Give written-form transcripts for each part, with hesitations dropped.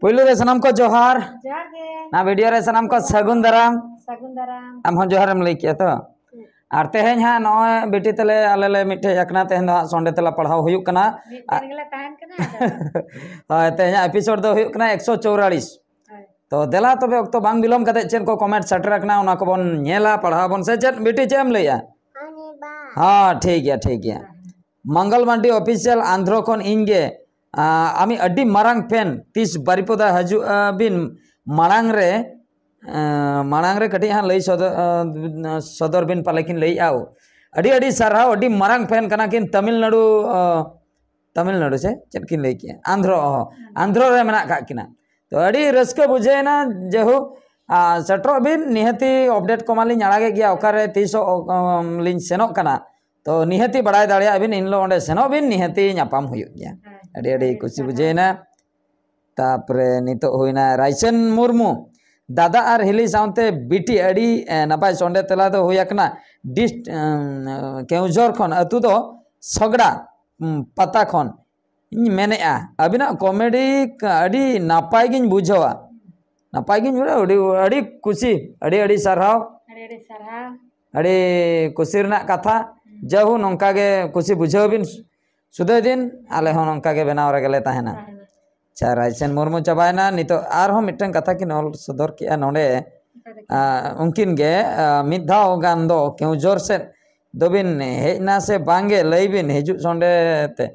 पुइलु रे सनम को जोहार जोहार गे ना वीडियो रे सनम को सगुन दाराम सगुन हम जोहार हम लई किया तो और तेहें हाँ नॉय बेटी तले आले ले मिठे यकना तेहें दो संडे तला पढ़ाओ हुयुक कना हां तेहें एपिसोड दो हुयुक कना 144 तो देला तबे अक्तो बांग बिलोम कते चेन को कमेंट सेटर रखना उना को बन नेला पढ़ा बन से चेन बेटी चेम लइया हां ठीक है मंगल मांडी ऑफिशियल आंध्र खन इंगे आमी अड्डी मारांग फैन तीस बारिपदा हजू बिन मांग रे कटी हाँ लई सदर बिन पालेकिन लई आओ अड्डी अड्डी सारहाव अड्डी मारांग फैन कना किन तमिलनाडु से चेद किन लई किया आंध्र रे मेना का किना तो अड्डी रस्का बुझेना जेहु सेट्रो बिन निहती अपडेट कोमाली नाड़ागे गया ओकारे तीसो लिन सेनो कना तो निहती बड़ाई दाड़िया बिन इनलो ओंडे सेनो बिन निहती नापाम हुयुक गया अड़ी अड़ी कुछ बुझेना तापरे नितो होइना राइसन मुर्मू दादा और हिली साउंते बीटी अड़ी नपाय सोंडे तला तो होयाकना डिस केउझर खन अतु दो सगड़ा पता खन इन मेनेआ अबिना कॉमेडी अड़ी नापाय गिन बुझवा नापाय गिन बुझा अड़ी खुशी अड़ी सरहाव अड़ी खुशी रना कथा जहु नंका गे खुशी बुझाव बिन सुदय दिन आले हों नंका गे बनाव रगले ताहेना अच्छा राइसन मुर्मू चाबायना नितो आरहो मिटन कथा की नॉल सदर किया नोडे उनकिन गे मिधाव गान दो क्यों जोर से दोबिन हेजना से बांगे लईबिन हिजु सोंडे ते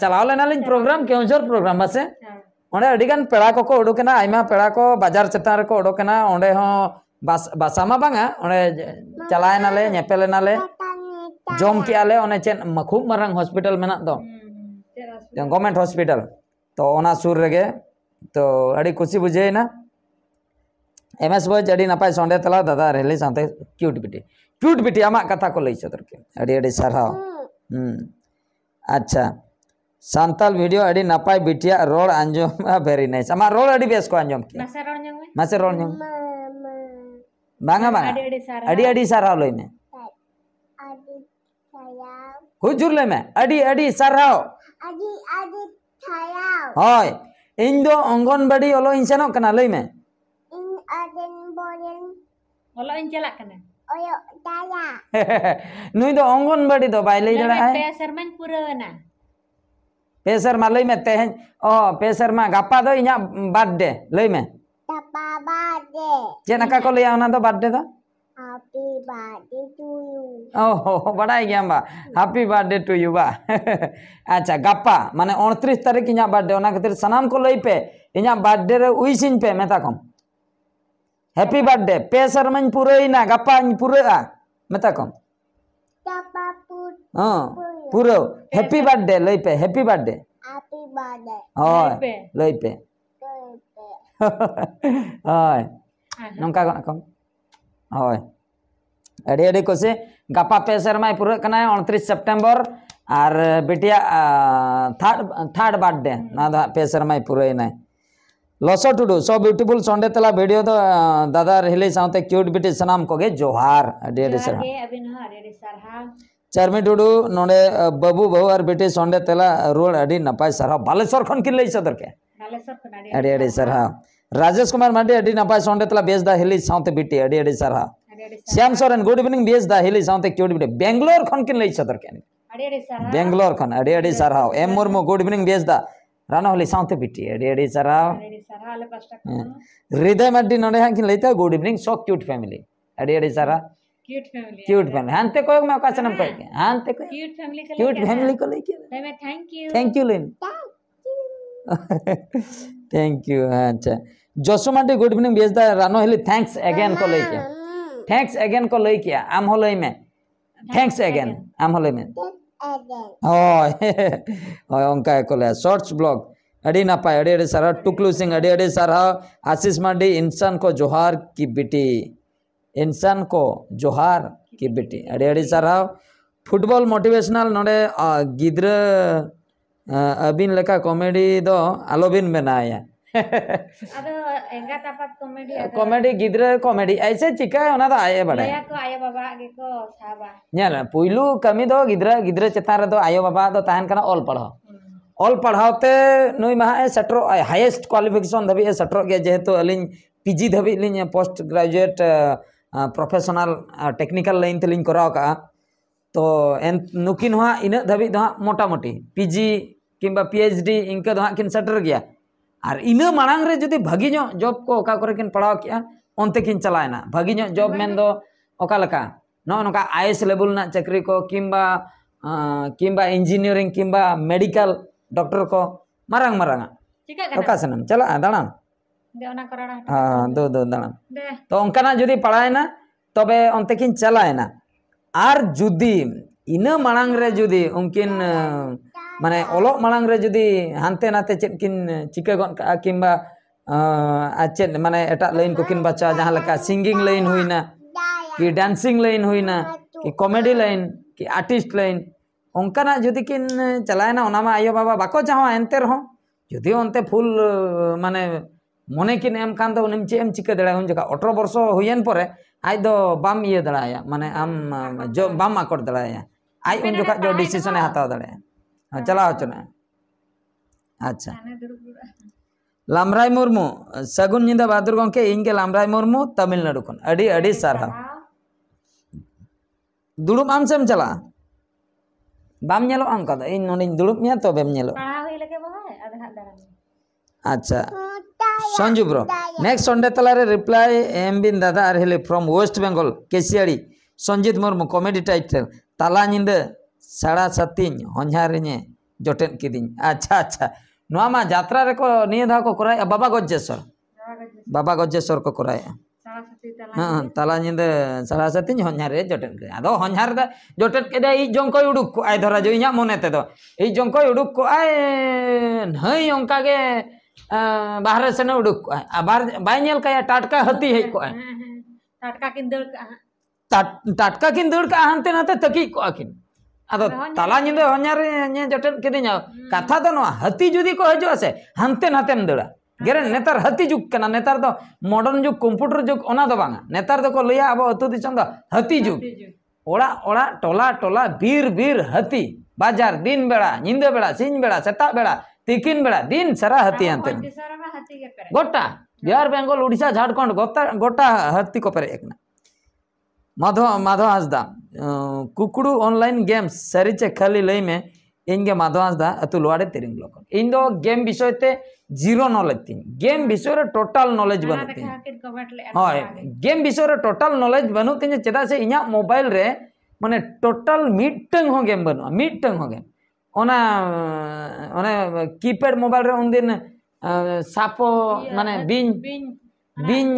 चलाव लेना लिन प्रोग्राम क्यों जोर प्रोग्राम बसे ओंडे अडिगान पेड़ा को उडुकना आइमा पेड़ा को बाजार चेतान रे को उडुकना ओंडे हो बासामा बांगा ओंडे चलायना ले नेपेलेना ले जोम के आले ओने चेन खूब मारंग हॉस्पिटल मेना दो गवर्नमेंट हॉस्पिटल तो ओना सुर रेगे तो अड़ी खुशी बुझे ना एमएस बॉयज अड़ी नपाय सोंडे तला दादा रेली साथे क्यूट बिटी आमा कथा को लई सदर के अड़ी सरहाव अच्छा सांताल वीडियो अड़ी नपाय बिटिया रोड आंजम वेरी नाइस आमा रोड अड़ी बेस को आंजम के मासे रोड न्यू बांगा अड़ी सरहाव लई में हुजूर ले में अड़ी सरहाव होय इन दो अंगनबाड़ी ओलो इन सेनो कना लई में ओलो इन चला कना ओयो ताया नुई दो अंगनबाड़ी दो बाय लई दड़ा है पेसर मन पुराना पेसर मा लई में तेहन पेसर मा गापा दो इना बर्थडे लई में गापा बर्थडे चेनका को लई आना दो बर्थडे दो हैप्पी बर्थडे टू यू ओहो बड़ाई गया बा हैप्पी बर्थडे टू यू बा अच्छा गप्पा माने 29 तारीख इना बर्थडे ओना खातिर सनाम को लई पे इना बर्थडे रे उइसिन पे मेता कम हैप्पी बर्थडे पे सरमन पुरैना गप्पा पुरैआ मेता कम गप्पा पुरो हैप्पी बर्थडे लई पे हैप्पी बर्थडे होय लई पे होय नंका कम होय अड़ी कोसे गपा पे शर्मा पूरा कना 29 सितंबर और बेटिया थर्ड बर्थडे ना पे शर्मा पूरा ना लसो टुडू सो ब्यूटीफुल संडे तला वीडियो तो दादा हिली साथे क्यूट बेटी सनाम कोगे जोहार अड़ी सरहा चरमी टुडू नोडे बाबू बहु और बेटी संडे तला रोड अड़ी नपाय सरहा बालेश्वर खन किन लई सदर के अड़ी सरहा राजेश कुमार मांडी अड़ी नपाय संडे तला बेस दा हिली साथे बेटी अड़ी सरहा श्याम सोरेन गुड इवनिंग बेस दा हिली साथे क्यूट बेटी बेंगलोर खन किन लई सदर के बेंगलोर खन अड़ी सरहा एम मुर्मू गुड इवनिंग बेस दा रानो होली साथे बेटी अड़ी सरहा हृदय मांडी नोडे हां किन लईता good evening so cute family अड़ी सरहा क्यूट फैमिली हांते कोय में ओकासनम पे हांते को क्यूट फैमिली को लई के thank you lane thank you अच्छा जोसु मांडी गुड इवनिंग बेस दा रानो होली थैंक्स अगेन को लई किया आम होलई में थैंक्स अगेन आम होलई में ओय ओय उनका को ले शॉर्ट्स ब्लॉग अड़ी नापाय अड़ी सारा टुकलू सिंह अड़ी सारा आशीष मांडी इंसान को जोहार की बेटी इंसान को जोहार की बेटी अड़ी सारा फुटबॉल मोटिवेशनल नोडे गिद्रा अबिन लेका कॉमेडी दो आलोबिन बनाया अदो एंगा तापत कॉमेडी गिद्रा कॉमेडी ऐसे चिका ओना दा आये बड़े या को आयो बाबा गे को साबा नेल पुइलू कमी दो गिद्रा चेतान रे दो आयो बाबा दो ताहन कना ऑल पढ़ो ऑल पढ़ाते नुई महा सेटर हाईएस्ट क्वालिफिकेशन धाबी सेटर गया जेहेतु अलिंग पीजी धाबी लिंग post graduate professional technical line तेलिंग कराव का तो नुकिन हाँ इन धाबी हाँ मोटामुटी पीजी किंबा पीएचडी इनका हाँ किन सेटर गया और इन मांग रे जुदी भागी जॉब को ओका करे किन पढ़ाव किया ओनते किन चलायना भागी जॉब मेन दो ओका लका नोका आईएएस लेवल ना चाकरी को किंबा किंबा इंजीनियरिंग किंबा मेडिकल डॉक्टर को मारांग मारांग ओका सनम चला दाड़ान दो दाड़ान तो उनका जुदी पढ़ाएना तबे ओनते किन चलायना आर जुदी इन मांग रे जुदी उनकिन माने ओलो मांग रे जुदी हानते नाते चेत किन चिका गन का किंबा चेत माने एटा लाइन को किन बच्चा जहां लका सिंगिंग लाइन हुईना कि डांसिंग लाइन हुईना कि कॉमेडी लाइन कि आर्टिस्ट लाइन उनका जुदी किन चलायना ओनामा आयो बाबा बाको चाहो एनते रहो जुदी ओनते फुल माने मने किन एम कान दो उनिम चे एम चिका दड़ा उन जका 18 वर्ष हुयन परे आज दो बाम ये दड़ाया माने आम जो बाम आकोट दड़ाया आज उन जका जो डिसीजन हताव दड़ाया चलाओ चना अच्छा लामराय मुर्मू सगुन निंदा बहादुर गंके इनके लामराय मुर्मू तमिलनाडु खन अडी अडी सारहा दुड़ुब आम सेम चला बाम नेलो अंका द इन नोनी दुड़ुब मिया तो बेम नेलो अच्छा संजू ब्रो नेक्स्ट संडे तलारे रिप्लाई एम बिन दादा आर हेले from West Bengal Keshiary Sanjit Murmu comedy title ताला निंदा साड़ा सतीन हंझारिने जोटेन किदिन अच्छा अच्छा नोमा जात्रा रे को निये धा को कराय बाबा गज्जेश्वर को कराय हाँ ताला निंदा साड़ा सतीन हंझारे जोटेन के आदो हंझार दा जोटेन के दे इ जंको उडुक को आय धरा जो इया मने ते दो इ जंको उडुक को आय नई अंका के बाहर से न उडुक को आबार बाय नेल का टाटका हती है को टाटका किन दड़ का हानते नाते तकी को आकिन आदो ताला निंदा हन्यार ने जटन केदिना कथा दो नो हती जुदी को हजो से हानते नातेम दड़ा गेरे नेतार हती जुग कना नेतार दो मॉडर्न जुग कंप्यूटर जुग ओना दो बांगा नेतार दो को लया अब अतु दिसम दो हती जुग ओड़ा ओड़ा टोला टोला बीर बीर हती बाजार दिन बेड़ा निंदा बेड़ा सिंह बेड़ा सेता बेड़ा तिकिन बेड़ा दिन सारा हती आनते गोटा बिहार बेंगल उड़ीसा झारखंड गोटा हती को पेरे एकना माधव हांसदा कुकड़ू ऑनलाइन गेम्स सरी चे खाली लई में इनके माधव हांसदा अतु लोआड़े तिरिंग लोकन इन दो गेम विषय ते जीरो नॉलेज तीन गेम विषय रे टोटल नॉलेज बनु तीन हां गेम विषय रे टोटल नॉलेज बनु तीन चेदा से इया मोबाइल रे माने टोटल मिटंग हो गेम बनु मिटंग हो गेम ओना ओने कीपैड मोबाइल रे उनदिन सापो माने बिन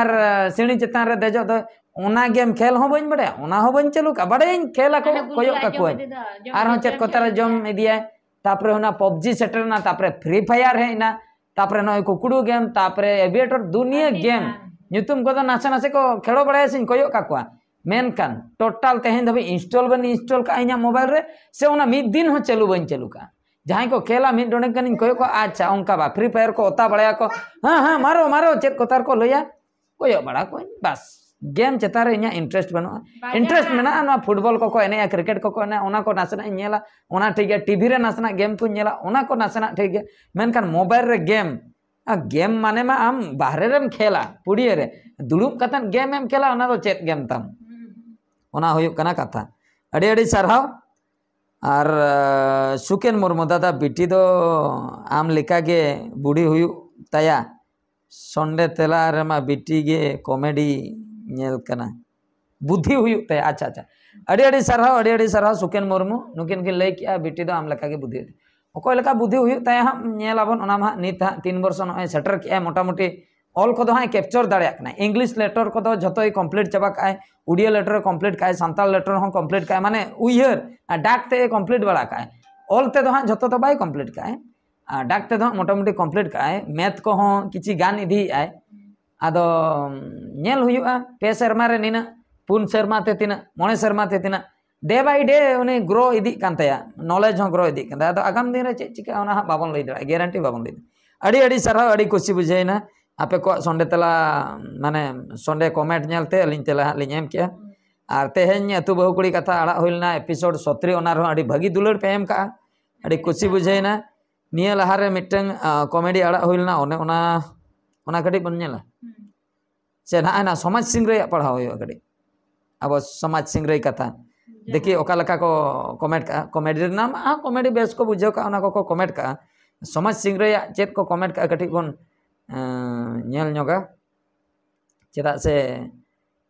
आर सिणी चेतान रे देजो दो ओना गेम खेल हो बन बड़े ओना हो बन चलू का बड़े खेल को कोयो का कोई आर हो चेत कोतार जम इदिया तापरे होना पबजी सेटर ना तापरे फ्री फायर है ना तापरे न कुकुडू गेम तापरे एविएटर दुनिया गेम ᱧᱩᱛᱩᱢ ᱠᱚᱫᱚ ᱱᱟᱥᱮ ᱱᱟᱥᱮ ᱠᱚ ᱠᱷᱮᱞᱚ ᱵᱟᱲᱟᱭᱟ ᱥᱮᱧ ᱠᱚᱭᱚᱜ ᱠᱟᱠᱚᱣᱟ ᱢᱮᱱᱠᱷᱟᱱ ᱴᱳᱴᱟᱞ ᱛᱮᱦᱮᱧ ᱫᱷᱟᱹᱵᱤᱡ ᱤᱱᱥᱴᱚᱞ ᱵᱟᱹᱧ ᱤᱱᱥᱴᱚᱞ ᱠᱟᱜᱼᱟ ᱤᱧᱟᱹᱜ ᱢᱳᱵᱟइल ᱨᱮ ᱥᱮ ᱚᱱᱟ ᱢᱤᱫ ᱫᱤᱱ ᱦᱚᱸ ᱪᱟᱹᱞᱩ ᱵᱟᱹᱧ ᱪᱟᱹᱞᱩ ᱠᱟᱜᱼᱟ ᱡᱟᱦᱟᱸᱭ ᱠᱚ ᱠᱷᱮᱞᱟ ᱢᱤᱫ ᱰᱚᱸᱰᱮᱠ ᱜᱟᱱᱤᱧ ᱠᱚᱭᱚᱜ ᱠᱚᱣᱟ ᱟᱪᱪᱷᱟ ᱚᱱᱠᱟ ᱵᱟ ᱯᱷᱨᱤ ᱯᱷᱟᱭᱟᱨ ᱠᱚ ᱚᱛᱟ ᱵᱟᱲᱟᱭᱟᱠᱚ ᱦᱮᱸ ᱢᱟᱨᱚ ᱢᱟᱨᱚ ᱪᱮᱫ ᱠᱚᱛᱟᱨ ᱠᱚ ᱞᱟᱹᱭᱟ ᱠᱚᱭᱚᱜ ᱵᱟᱲᱟ ᱠᱚᱣᱟᱧ ᱵᱟᱥ गेम चेतान रे इᱧᱟᱹᱜ इंटरेस्ट बनुआ इंटरेस्ट मेना नोआ फुटबॉल को एनेया क्रिकेट को एने ओना को नासना नेला ओना ठीक है टीवी रे नासना गेम को नेला ओना को नासना ठीक है मेनखान मोबाइल रे गेम माने मा आम बाहरे रेम खेला पुड़िया रे दुड़ुब कतन गेम एम खेला ओना दो चेत गेम ताम ओना हुयुक कना कथा अड़ी अड़ी सरहाव आर सुकेन मुर्मू दादा बिटी दो आम लेका गे बुढ़ी हुयुक ताया संडे तेला रेमा बिटी गे कॉमेडी नेल कना बुद्धि हुयुक ताया अच्छा अच्छा अड़ी सरहाव सुकेन मुर्मू नुकिन के लई किया बिटी दो आम लेका गे बुद्धि अकोय लेका बुद्धि हुयुक ताया हम नेलाबन ओना मा नित हा 3 वर्ष नय सेटर के मोटामुटी ऑल को हाँ कैप्चर दाड़ा इंग्लिश लेटर को जो कम्प्लीट चाबा का उड़िया लेटर कम्प्लीट का सानताल लेटर हो कम्प्लीट का माने उयर डाक ते कम्प्लीट बड़ा का ऑल ते हाँ जो तो बाय कम्प्लीट का डाक ते मोटामुटी कम्प्लीट का मैथ को हाँ किसी गान इधी आदो नेल हुयुआ पे सेरमा रे निना 4 सेरमा ते तीना 9 सेरमा ते तीना डे बाय डे उनी ग्रो इदी कान ताया नॉलेज हो ग्रो इदी कान आदो आगाम दिन रे चे चिका ओना बाबन लई दड़ा गारंटी बाबन लई अड़ी अड़ी सरहा अड़ी खुशी बुझाइना आपे को संडे तला माने संडे कमेंट नेलते अलिन तला लिन एम किया आर तेहेन अतु बहु कुड़ी कथा आड़ा होइलना एपिसोड 70 ओना रो अड़ी भागी दुलड़ पे एम का अड़ी खुशी बुझाइना निया लहारे मिटंग कॉमेडी आड़ा हुइलना ओना कटी बन नेला से ना समाज सिंग्रय पढ़ाओ हुई कटी अब समाज सिंग्रय कथा देखिए ओका लका को कमेंट का कॉमेडी नाम कॉमेडी बेस को बुझे का को कमेंट का समाज सिंग्रय चेत को कमेंट का कटी बन नेल नोगा चेदा से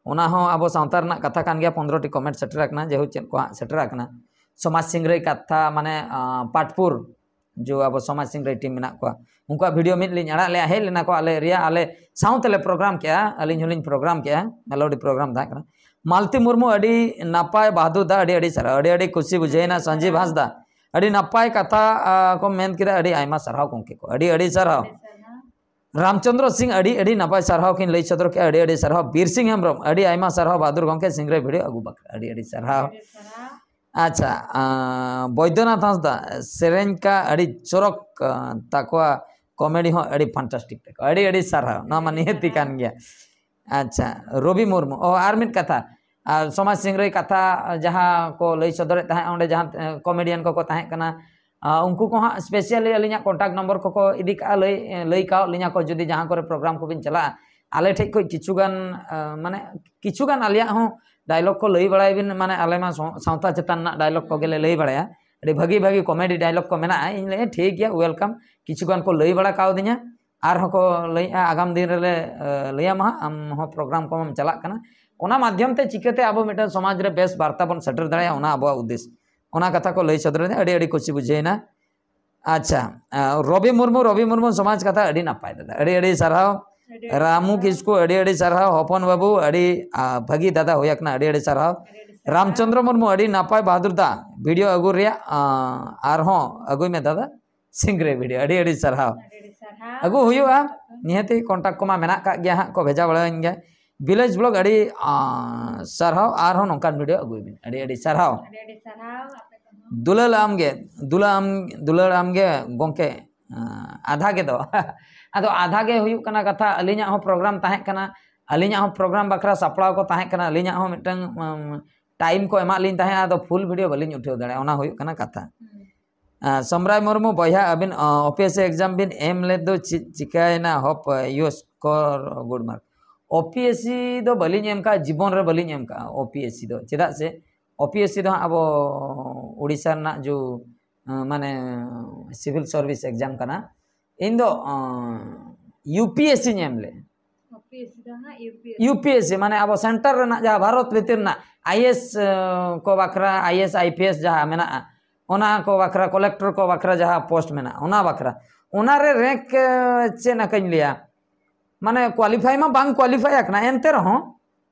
ओना हो अब सावता रना कथा कान गया 15 टी कमेंट सेटर करना जेहु चेत को सेटर करना समाज सिंग्रय कथा माने पाटपुर जो अब समाज सिंग्रय टीम में को उनका वीडियो मिट लिंग अड़ा ले हेज लेना को आले रिया आले साउतले प्रोग्राम के अलिंग होलिंग प्रोग्राम के मेलोडी प्रोग्राम था करना मालती मुर्मू अड़ी नापाय बहादुर दा अड़ी सर अड़ी खुशी बुझेना संजीव हांसदा अड़ी नापाय कथा को मेन किदा अड़ी आयमा सरहाव गोंके को अड़ी सरहाव रामचंद्र सिंह अड़ी नापाय सरहाव किन लई सदर के अड़ी सरहाव बीर सिंह हेम्ब्रम अड़ी आयमा सरहाव बहादुर गोंके सिंग्रय वीडियो अगु बकरा अड़ी सरहाव अच्छा बैद्यनाथ हांसदा सेरेंज का अड़ी चोरक ताकवा कॉमेडी हो अड़ी फैंटास्टिक तक अड़ी सरहाव ना माने हेती कान गया अच्छा रवि मुर्मू और मिट कथा समाज सिंग्रय कथा जहाँ को लई सदर ओंडे जहाँ कॉमेडियन को तहें कना उनको को हाँ स्पेशली अलिया कॉन्टैक्ट नंबर को इदी का लई का लिया को जुदी जहाँ को प्रोग्राम को बिन चला आले ठेक को किचुगान माने किचुगान आलिया हो डायलॉग को लई बड़ाई बिन माने आले मा सावता चेतन डायलॉग को गेले लई बड़ाया अड़ी भागी भागी कॉमेडी डायलॉग को मेना इन ले ठीक गया वेलकम किचुगान को लई बड़ा काव दिया आर को लई आगाम दिन रे लैया मा आम हो प्रोग्राम को चला कना ओना माध्यम ते चिकेते अब मिटन समाज रे बेस वार्ता बन सेटर दाया ओना अब उद्देश्य ओना कथा को लई सदर अड़ी खुशी बुझेना अच्छा रवि मुर्मू समाज कथा अड़ी नापाय दादा अड़ी सरहाव रामू किसको अड़ी सरहाव हपन बाबू अड़ी भागी दादा होयकना अड़ी सरहाव रामचंद्र मुर्मू अड़ी नापाय बहादुर दा वीडियो अगु रे आर हो अगुई में दादा सिंग्रे वीडियो अड़ी सरहाव अगु हुआ निहती कॉन्टैक्ट को मेना का गया हाँ को भेजा बड़ा गया विलेज ब्लॉग अड़ी सरहाव आर हो नौकान वीडियो अगुई बिन अड़ी सरहाव दुलाल आमगे गोंके आधा के दो अदो आधा के हुई कना कथा अलिया हो प्रोग्राम ताहे कना अलिया हो प्रोग्राम बखरा सपड़ाव को ताहे कना अलिया हो मिटन टाइम को एमा लिन ताहे अदो फुल वीडियो बलिन उठाव दाड़े ओना हुई कना कथा सम्राय मुर्मू बया अबिन ओपीएससी एग्जाम बिन एम ले दो चिकायना hope you score good mark OPSC दो बलिन एम का जीवन रे बलिन एम का ओपीएससी दो चेदा से ओपीएससी दो अब उड़ीसा ना जो माने सिविल सर्विस एग्जाम कना इन दो यूपीएससी एम ले यूपीएससी माने अब सेंटर ना जहाँ भारत भीतर ना आईएएस को बखरा आईएएस आईपीएस जहाँ मेना ओना को बखरा कलेक्टर को बखरा जहाँ पोस्ट में ओना बखरा ओना रे रैंक चे ना कहीं लिया माने क्वालिफाई मा बांग क्वालिफाई आकना एनते रहो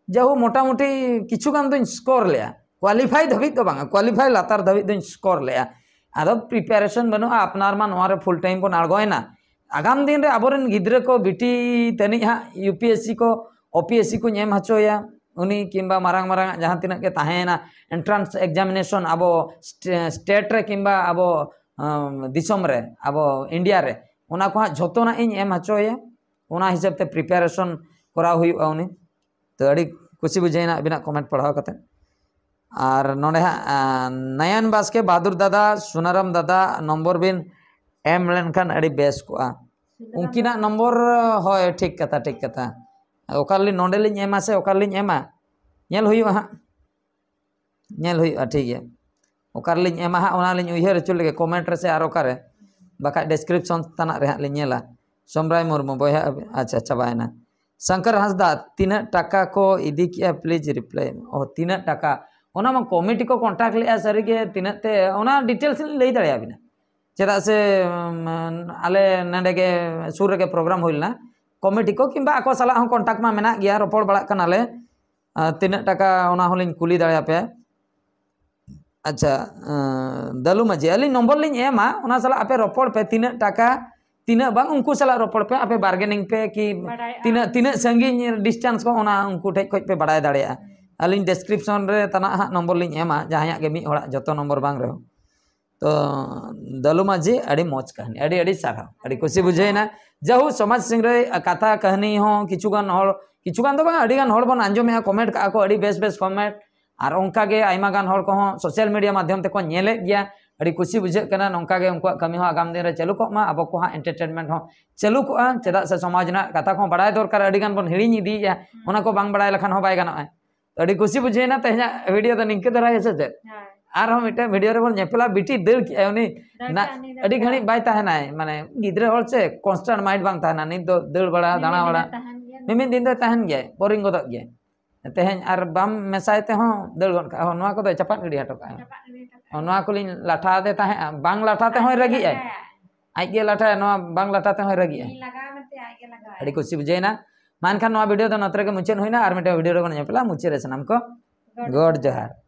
जहु मोटा मोटी किछु गान दों स्कोर लिया क्वालिफाई धबी तो बांग क्वालिफाई लातार धबी दों स्कोर लिया आदो प्रिपरेशन बनो अपनार मा नोआ रे फुल टाइम को नाड़गोयना आगाम दिन रे आबोरेन गिद्रे को बिटी तनी हा यूपीएससी को ओपीएससी को नेम हचोया उनी किंबा मारांग मारांग जहाँ तिना के ताहेना एंट्रांस एग्जामिनेशन अब स्टेट रे किंबा अब दिसम रे अब इंडिया रे ओना को झोतना इन एम हचोया ओना हिसाब ते प्रिपरेशन करा हुई उनी तो अड़ी खुशी बुझेना अबिना कमेंट पढ़ाव कते और नोडे नयन बास्के बहादुर दादा सुनाराम दादा नंबर बिन एम लेनखान अड़ी बेस को उनकिना नंबर होय ठीक कथा ओकाली नोडे लिंग एमा से ओकाली एमा नेल हुई हाँ नेल हुई ठीक है ओकाली एमा हाँ ओना लिंग उयहर चुल लगे कमेंट रे से आर ओकारे बाका डिस्क्रिप्शन तना रे लिंग नेला सम्राय मुर्मू बया अच्छा चाबायना शंकर हांसदा तीना टाका को इदी किया प्लीज रिप्लाई ओ तीना टाका ओना मा कमिटी को कॉन्टैक्ट ले सारी के तीना ते ओना डिटेल्स लई दाड़िया बिना चेदा से आले नंडे के सुर के प्रोग्राम होइलना कमिटी को किंबा आको साला हम कॉन्टैक्ट मा मेना गया रोपड़ बड़ा कनाले तीना टाका ओना होलिन कुली दाड़िया पे अच्छा दलु माजी अली नंबर लिंग एमा ओना साला आपे रोपड़ पे तीना टाका तीना बांग उनको साला रोपड़ पे आपे बार्गेनिंग पे कि तीना तीना संगी डिस्टेंस को ओना उनको ठेक खोज पे बड़ाय दाड़िया अलिंग डिस्क्रिप्शन रे तना हा नंबर लिंग एमा जहां के मी होड़ा जतो नंबर बांग रहो तो दलु माजी अड़ी मौज कहानी अड़ी सारा अड़ी खुशी बुझेना जहु समाज सिंग्रय कथा कहानी हो किचुगान तो अड़ी गान होड़ बन आंजमे कमेंट का को अड़ी बेस बेस कमेंट और उनका गे आयमा गान होड़ को सोशल मीडिया माध्यम ते को नेले गया अड़ी खुशी बुझे कना नौका गे उनका कमी हो आगाम दिन रे चालू को मा अब को हा एंटरटेनमेंट हो चालू को चेदा से समाज ना कथा को बड़ाय दरकार अड़ी गान बन हिड़ी इदी या ओना को बांग बड़ाय लखन हो बाय गानो अड़ी खुशी बुझे ना तेजा वीडियो तो निंके दराय से जे आर हम मिटे वीडियो रे बोल नेपला बिटी दड़ के उनी ना अड़ी घणी बाय ताहनाय माने गिद्रे होल से कांस्टेंट माइंड बांग ताहना नि दो दड़ बड़ा दाना बड़ा मिमिन दिन दो ताहन गया बोरिंग गोद गया तेहें आर बाम मेसाय ते हो दड़ गन का नोआ को दो चपाट गिडी हटो का नोआ को लिन लाठा दे ताहे बांग लाठा ते होय रगी आय आइगे लाठा नोआ बांग लाठा ते होय रगी आय लगा मते आगे लगा अड़ी खुशी बुझेना मानखान नोआ वीडियो दो नतरे के मुचेन होइना आर मिटे वीडियो रे कोन नेपला मुचे रे सनम को गॉड जोहार।